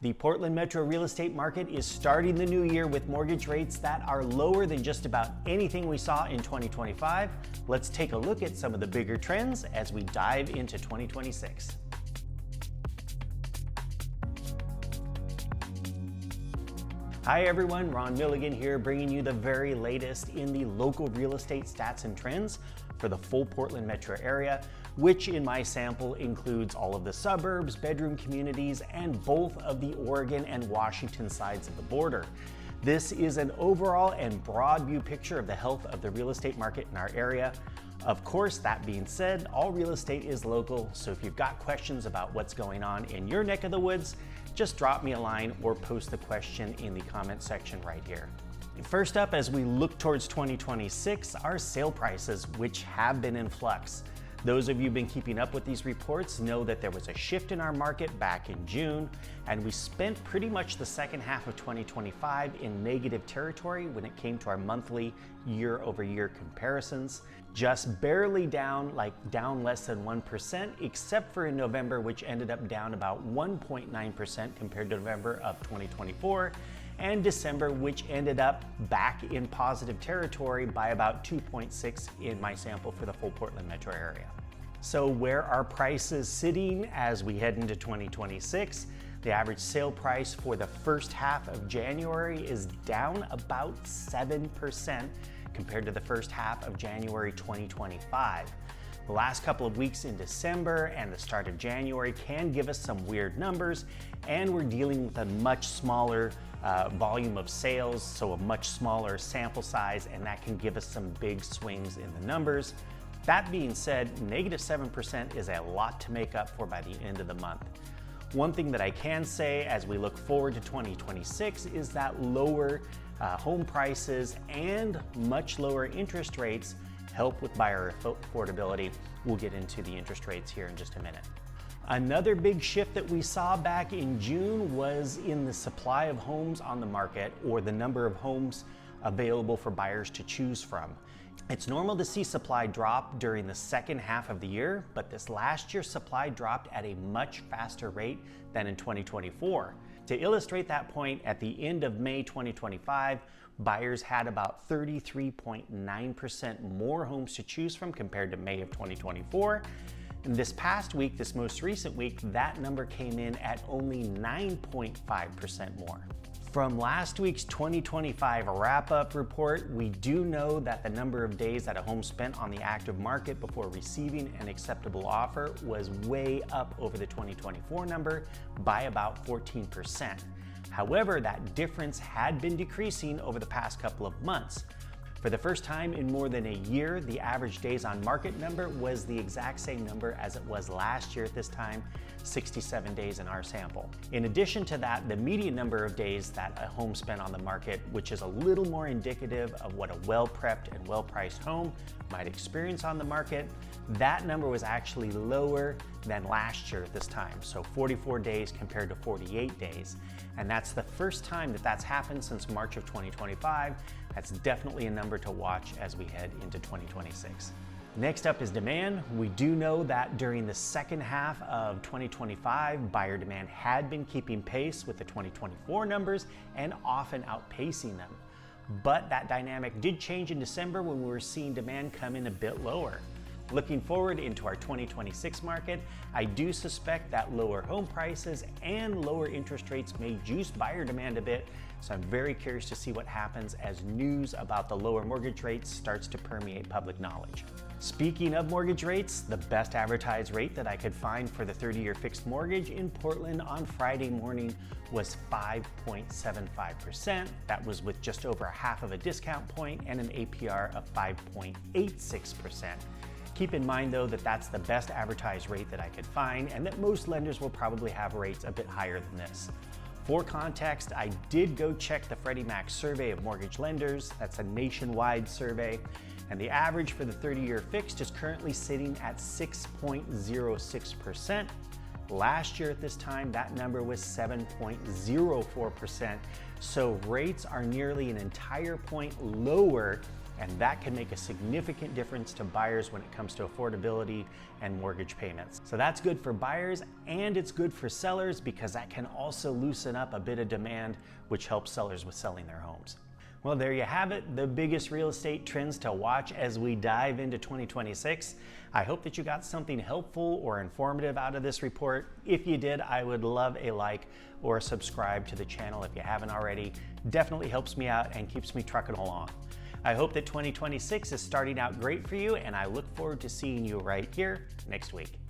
The Portland metro real estate market is starting the new year with mortgage rates that are lower than just about anything we saw in 2025. Let's take a look at some of the bigger trends as we dive into 2026. Hi everyone, RRMilligan here, bringing you the very latest in the local real estate stats and trends for the full Portland metro area, which in my sample includes all of the suburbs, bedroom communities, and both of the Oregon and Washington sides of the border. This is an overall and broad view picture of the health of the real estate market in our area. Of course, that being said, all real estate is local, so if you've got questions about what's going on in your neck of the woods, just drop me a line or post the question in the comment section right here. First up, as we look towards 2026, are sale prices, which have been in flux. Those of you who've been keeping up with these reports know that there was a shift in our market back in June, and we spent pretty much the second half of 2025 in negative territory when it came to our monthly year-over-year comparisons. Just barely down, down less than 1%, except for in November, which ended up down about 1.9% compared to November of 2024, and December, which ended up back in positive territory by about 2.6 in my sample for the full Portland metro area. So where are prices sitting as we head into 2026? The average sale price for the first half of January is down about 7% compared to the first half of January 2025. The last couple of weeks in December and the start of January can give us some weird numbers, and we're dealing with a much smaller volume of sales, so a much smaller sample size, and that can give us some big swings in the numbers. That being said, -7% is a lot to make up for by the end of the month. One thing that I can say as we look forward to 2026 is that lower home prices and much lower interest rates help with buyer affordability. We'll get into the interest rates here in just a minute. Another big shift that we saw back in June was in the supply of homes on the market, or the number of homes available for buyers to choose from. It's normal to see supply drop during the second half of the year, but this last year supply dropped at a much faster rate than in 2024. To illustrate that point, at the end of May 2025, buyers had about 33.9% more homes to choose from compared to May of 2024. And this past week, this most recent week, that number came in at only 9.5% more. From last week's 2025 wrap-up report, we do know that the number of days that a home spent on the active market before receiving an acceptable offer was way up over the 2024 number by about 14%. However, that difference had been decreasing over the past couple of months. For the first time in more than a year, the average days on market number was the exact same number as it was last year at this time, 67 days in our sample. In addition to that, the median number of days that a home spent on the market, which is a little more indicative of what a well-prepped and well-priced home might experience on the market, that number was actually lower than last year at this time, so 44 days compared to 48 days. And that's the first time that that's happened since March of 2025. That's definitely a number to watch as we head into 2026. Next up is demand. We do know that during the second half of 2025, buyer demand had been keeping pace with the 2024 numbers and often outpacing them. But that dynamic did change in December when we were seeing demand come in a bit lower. Looking forward into our 2026 market, I do suspect that lower home prices and lower interest rates may juice buyer demand a bit, so I'm very curious to see what happens as news about the lower mortgage rates starts to permeate public knowledge. Speaking of mortgage rates, the best advertised rate that I could find for the 30-year fixed mortgage in Portland on Friday morning was 5.75%. That was with just over a half of a discount point and an APR of 5.86%. Keep in mind though that that's the best advertised rate that I could find, and that most lenders will probably have rates a bit higher than this. For context, I did go check the Freddie Mac survey of mortgage lenders. That's a nationwide survey, and the average for the 30-year fixed is currently sitting at 6.06%. Last year at this time, that number was 7.04%. So rates are nearly an entire point lower and that can make a significant difference to buyers when it comes to affordability and mortgage payments. So that's good for buyers, and it's good for sellers because that can also loosen up a bit of demand, which helps sellers with selling their homes. Well, there you have it, the biggest real estate trends to watch as we dive into 2026. I hope that you got something helpful or informative out of this report. If you did, I would love a like or subscribe to the channel if you haven't already. Definitely helps me out and keeps me trucking along. I hope that 2026 is starting out great for you, and I look forward to seeing you right here next week.